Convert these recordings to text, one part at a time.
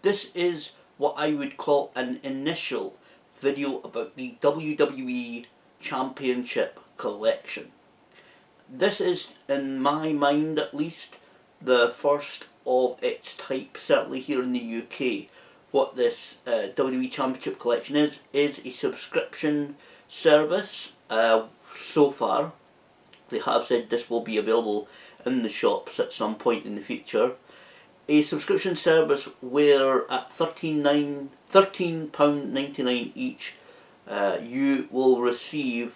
This is what I would call an initial video about the WWE Championship Collection. This is, in my mind at least, the first of its type, certainly here in the UK. What this WWE Championship Collection is a subscription service. So far, they have said this will be available in the shops at some point in the future. A subscription service where at £13.99 each, you will receive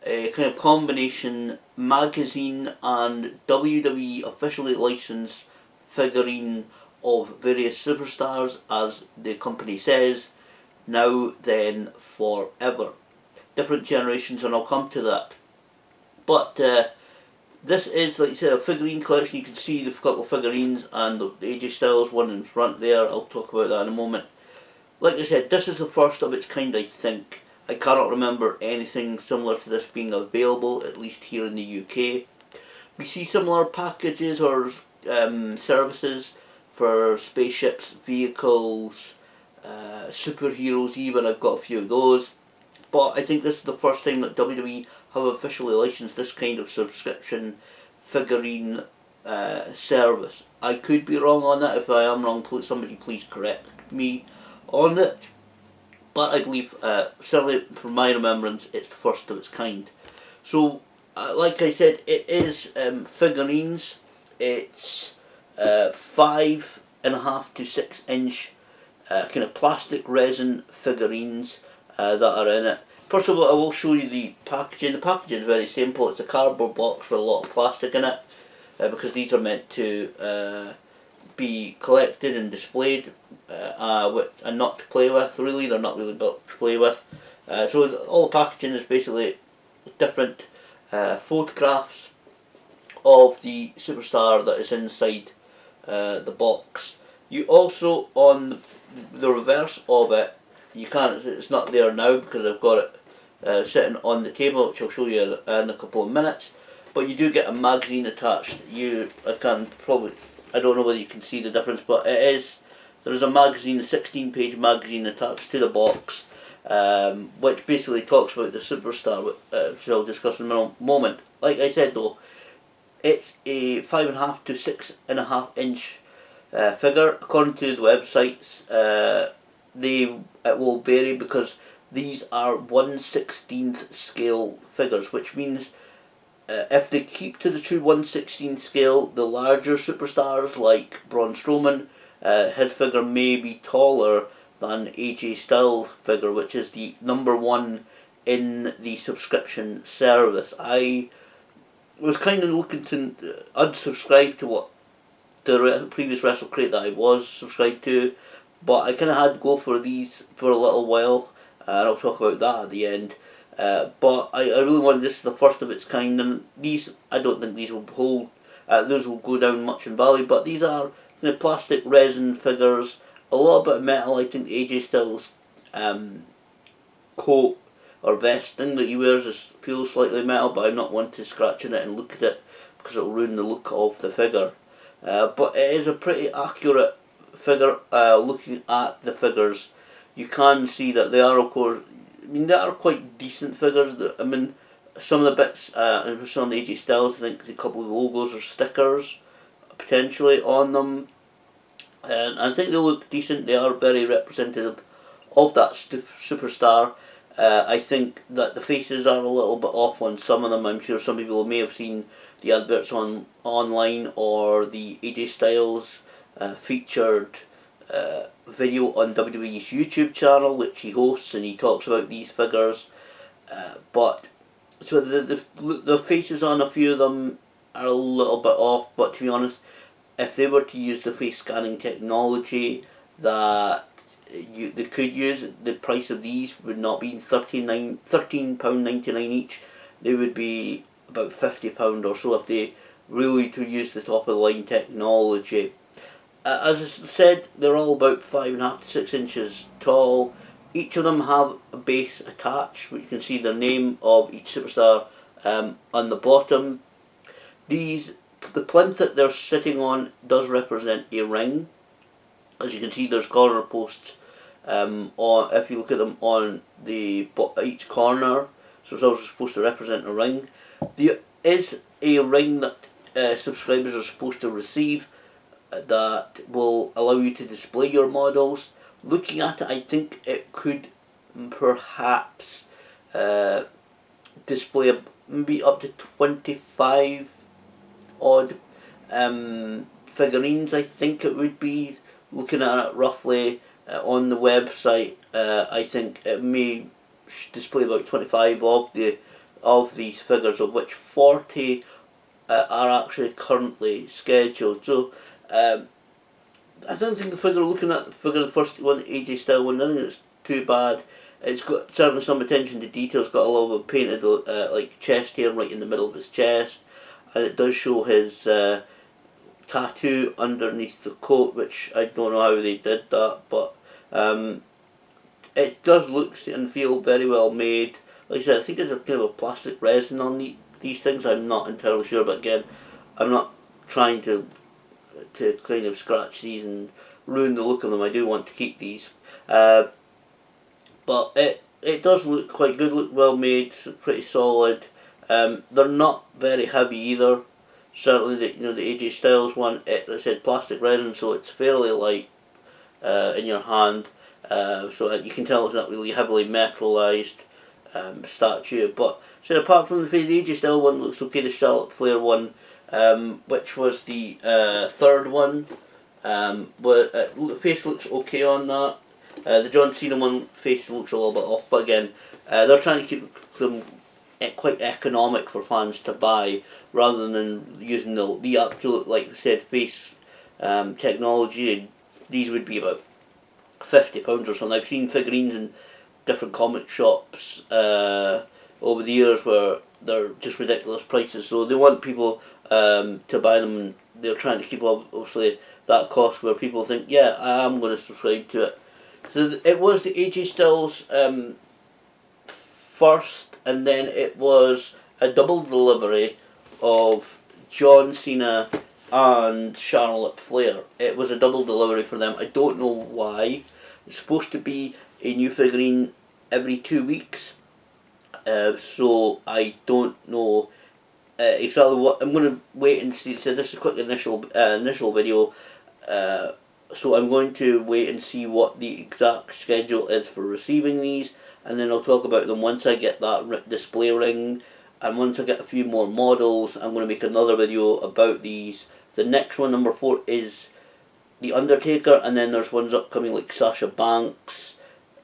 a kind of combination magazine and WWE officially licensed figurine of various superstars, as the company says, now then forever. Different generations, and I'll come to that. But this is, like I said, a figurine collection. You can see the couple of figurines and the AJ Styles one in front there. I'll talk about that in a moment. Like I said, this is the first of its kind, I think. I cannot remember anything similar to this being available, at least here in the UK. We see similar packages or services for spaceships, vehicles, superheroes even. I've got a few of those. But I think this is the first time that WWE have officially licensed this kind of subscription figurine service. I could be wrong on that. If I am wrong, somebody please correct me on it. But I believe, certainly from my remembrance, it's the first of its kind. So, like I said, it is figurines. It's 5.5 to 6 inch kind of plastic resin figurines that are in it. First of all, I will show you the packaging. The packaging is very simple. It's a cardboard box with a lot of plastic in it, because these are meant to be collected and displayed and not to play with. Really, they're not really built to play with. So all the packaging is basically different photographs of the superstar that is inside the box. You also, on the reverse of it, it's not there now because I've got it sitting on the table, which I'll show you in a couple of minutes. But you do get a magazine attached. I don't know whether you can see the difference, but there's a magazine, a 16-page magazine attached to the box, which basically talks about the superstar, which I'll discuss in a moment. Like I said though, it's a 5.5 to 6.5 inch figure. According to the websites, it will vary because these are 1/16 scale figures, which means if they keep to the true 1/16 scale, the larger superstars like Braun Strowman, his figure may be taller than AJ Styles' figure, which is the number one in the subscription service. I was kind of looking to unsubscribe to what the previous Wrestle Crate that I was subscribed to, but I kind of had to go for these for a little while, and I'll talk about that at the end. But I really want this is the first of its kind, and these, I don't think these will hold, those will go down much in value, but these are plastic resin figures, a little bit of metal. I think AJ Styles' coat or vesting that he wears feels slightly metal, but I'm not one to scratch in it and look at it because it'll ruin the look of the figure. But it is a pretty accurate figure. Looking at the figures, you can see that they are, of course, they are quite decent figures. Some of the bits, especially on the AJ Styles, I think a couple of logos or stickers potentially on them, and I think they look decent. They are very representative of that superstar. I think that the faces are a little bit off on some of them. I'm sure some people may have seen the adverts online or the AJ Styles featured video on WWE's YouTube channel, which he hosts, and he talks about these figures. But so the faces on a few of them are a little bit off. But to be honest, if they were to use the face scanning technology that they could use, the price of these would not be £13.99 each. They would be about £50 or so if they really to use the top of the line technology. As I said, they're all about 5.5 to 6 inches tall. Each of them have a base attached, where you can see the name of each superstar on the bottom. The plinth that they're sitting on does represent a ring. As you can see, there's corner posts on, if you look at them on each corner, so it's also supposed to represent a ring. There is a ring that subscribers are supposed to receive that will allow you to display your models. Looking at it, I think it could perhaps display maybe up to 25 odd figurines. I think it would be, looking at it roughly on the website. I think it may display about 25 of these figures, of which 40 are actually currently scheduled. So I don't think looking at the figure, the first one, AJ style one, I think it's too bad. It's got certainly some attention to detail. It's got a little bit painted like chest hair right in the middle of his chest, and it does show his tattoo underneath the coat, which I don't know how they did that, but it does look and feel very well made. Like I said, I think it's a kind of a plastic resin on these things. I'm not entirely sure, but again, I'm not trying to kind of scratch these and ruin the look of them. I do want to keep these, but it does look quite good. Look well made, pretty solid. They're not very heavy either. Certainly, the AJ Styles one, like I said, plastic resin, so it's fairly light in your hand. So you can tell it's not really heavily metalized statue. But so apart from the AJ Styles one looks okay. The Charlotte Flair one, which was the third one, but the face looks okay on that. The John Cena one, face looks a little bit off, but again, they're trying to keep them quite economic for fans to buy, rather than using the absolute, like I said, face technology. These would be about £50 or something. I've seen figurines in different comic shops over the years where they're just ridiculous prices, so they want people to buy them, and they're trying to keep obviously that cost where people think, yeah, I am going to subscribe to it. So it was the AJ Styles first, and then it was a double delivery of John Cena and Charlotte Flair. It was a double delivery for them. I don't know why. It's supposed to be a new figurine every 2 weeks, so I don't know exactly what. I'm going to wait and see. So this is a quick initial video. So I'm going to wait and see what the exact schedule is for receiving these, and then I'll talk about them once I get that display ring, and once I get a few more models. I'm going to make another video about these. The next one, number 4, is The Undertaker, and then there's ones upcoming like Sasha Banks,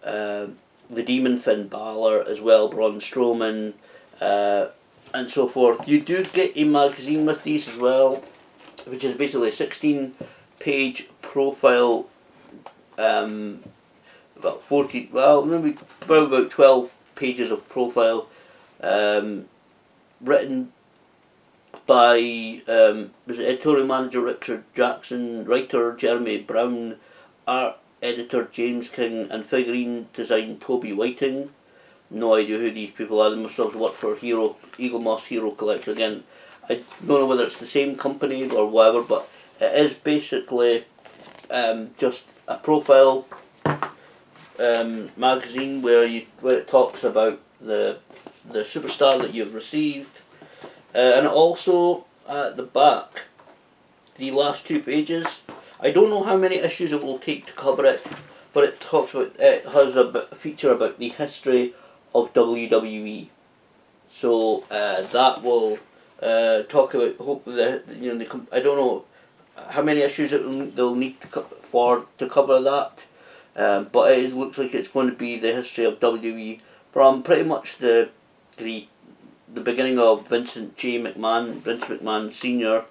the Demon Finn Balor as well, Braun Strowman, and so forth. You do get a magazine with these as well, which is basically a 16-page profile, about 14, well, maybe about 12 pages of profile, written by was it editorial manager Richard Jackson, writer Jeremy Brown, art editor James King, and figurine design Toby Whiting. No idea who these people are. They must have worked for Eagle Moss Hero Collector. Again, I don't know whether it's the same company or whatever, but it is basically just a profile magazine where it talks about the superstar that you've received, and also at the back, the last 2 pages. I don't know how many issues it will take to cover it, but it has a feature about the history of WWE. So that will talk about, hopefully, I don't know how many issues they'll need to cover that, but it looks like it's going to be the history of WWE from pretty much the beginning of Vince McMahon Sr.'s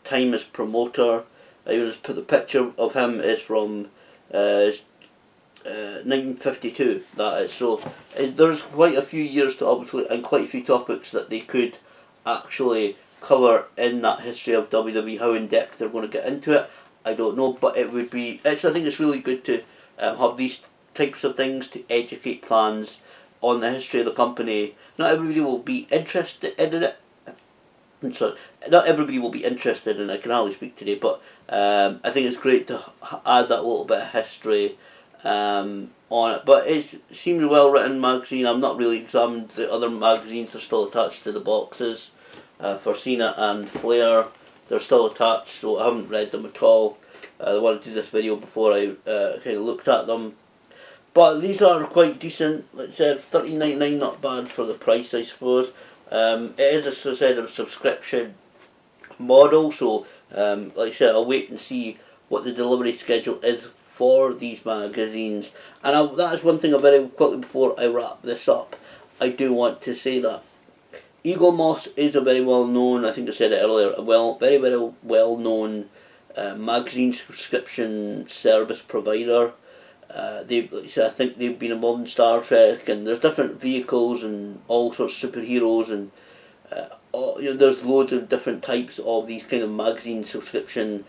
time as promoter. I just put the picture of him is from 1952. That is, so there's quite a few years to obviously, and quite a few topics that they could actually cover in that history of WWE. How in depth they're going to get into it, I don't know, but it would be. I think it's really good to have these types of things to educate fans on the history of the company. Not everybody will be interested in it, And so not everybody will be interested, and I can hardly speak today, but I think it's great to add that little bit of history on it. But it seems a well written magazine. I've not really examined the other magazines. They're still attached to the boxes. For Cena and Flair, they're still attached, so I haven't read them at all. I wanted to do this video before I kind of looked at them. But these are quite decent. Like I said, $13.99, not bad for the price, I suppose. It is, as I said, a subscription model, so like I said, I'll wait and see what the delivery schedule is for these magazines. And that is one thing very quickly before I wrap this up. I do want to say that Eagle Moss is a very well known, I think I said it earlier, very well known magazine subscription service provider. I think they've been involved in Star Trek, and there's different vehicles and all sorts of superheroes, and there's loads of different types of these kind of magazine subscription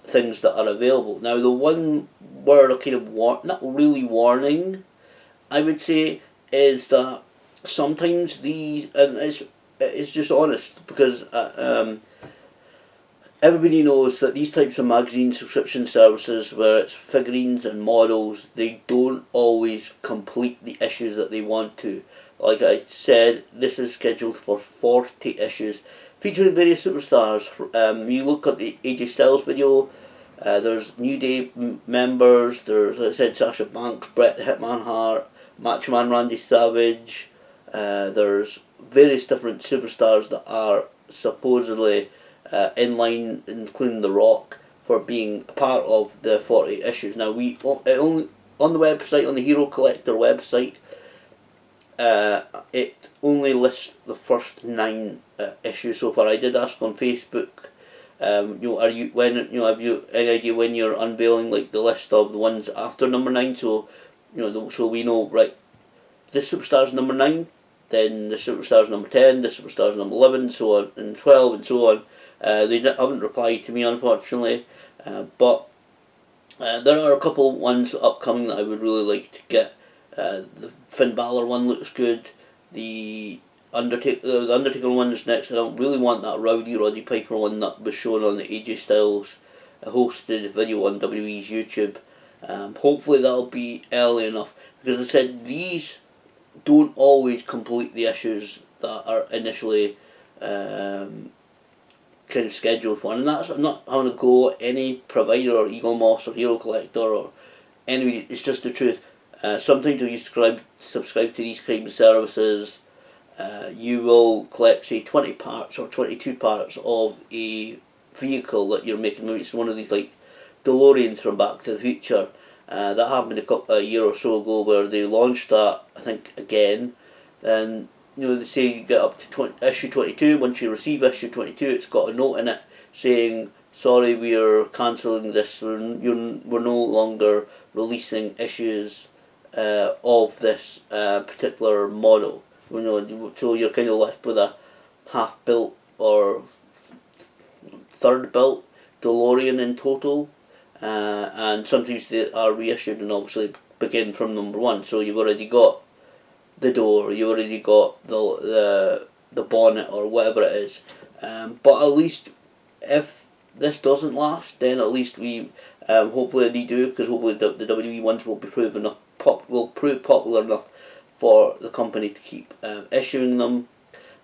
things that are available. Now, the one word of kind of not really warning, I would say, is that sometimes these, and it's just honest, because everybody knows that these types of magazine subscription services, where it's figurines and models, they don't always complete the issues that they want to. Like I said, this is scheduled for 40 issues, featuring various superstars. You look at the AJ Styles video, there's New Day members, there's, like I said, Sasha Banks, Bret the Hitman Hart, Macho Man Randy Savage, there's various different superstars that are supposedly in line, including The Rock, for being part of the 40 issues. Now, we only on the website, on the Hero Collector website, it only lists the first 9 issues so far. I did ask on Facebook, have you any idea when you're unveiling like the list of the ones after number 9? So, so we know, right, this superstar's number 9, then the superstar's number 10, the superstar's number 11, so on, and 12, and so on. They haven't replied to me, unfortunately, but there are a couple ones upcoming that I would really like to get. The Finn Balor one looks good. The Undertaker one is next. I don't really want that Roddy Piper one that was shown on the AJ Styles hosted video on WWE's YouTube. Hopefully that'll be early enough, because I said these don't always complete the issues that are initially kind of scheduled for, and that's, I'm not having to go at any provider or Eagle Moss or Hero Collector or anybody. It's just the truth. Sometimes you subscribe to these kind of services, you will collect, say, 20 parts or 22 parts of a vehicle that you're making. Maybe it's one of these like DeLoreans from Back to the Future. That happened a year or so ago, where they launched that, I think, again, and they say you get up to issue 22. Once you receive issue 22, it's got a note in it saying, sorry, we are cancelling this, we're no longer releasing issues of this particular model. So you're kind of left with a half-built or third-built DeLorean in total, and sometimes they are reissued and obviously begin from number 1. So you've already got the door, you've already got the bonnet or whatever it is. But at least if this doesn't last, then at least we hopefully they do, because hopefully the WWE ones will be prove popular enough for the company to keep issuing them,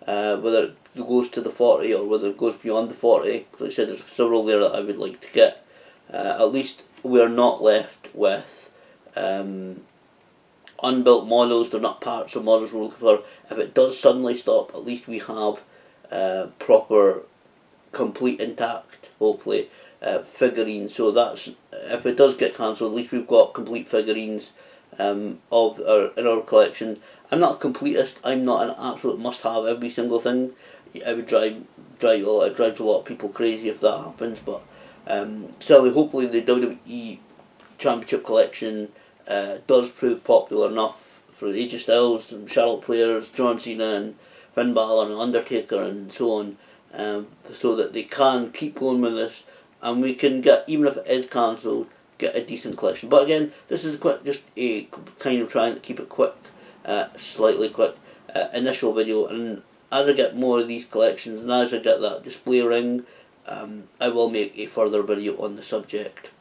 whether it goes to the 40 or whether it goes beyond the 40. Like I said, there's several there that I would like to get. At least we are not left with unbuilt models. They're not parts of models we're looking for. If it does suddenly stop, at least we have proper, complete, intact, hopefully, figurines. So that's, if it does get cancelled, at least we've got complete figurines in our collection. I'm not a completist. I'm not an absolute must-have every single thing. I would drive a lot of people crazy if that happens. But certainly, hopefully, the WWE Championship collection does prove popular enough for AJ Styles and Charlotte Flair's, John Cena and Finn Balor and Undertaker and so on, so that they can keep going with this, and we can get, even if it is cancelled, get a decent collection. But again, this is just a kind of trying to keep it quick, slightly quick initial video, and as I get more of these collections and as I get that display ring, I will make a further video on the subject.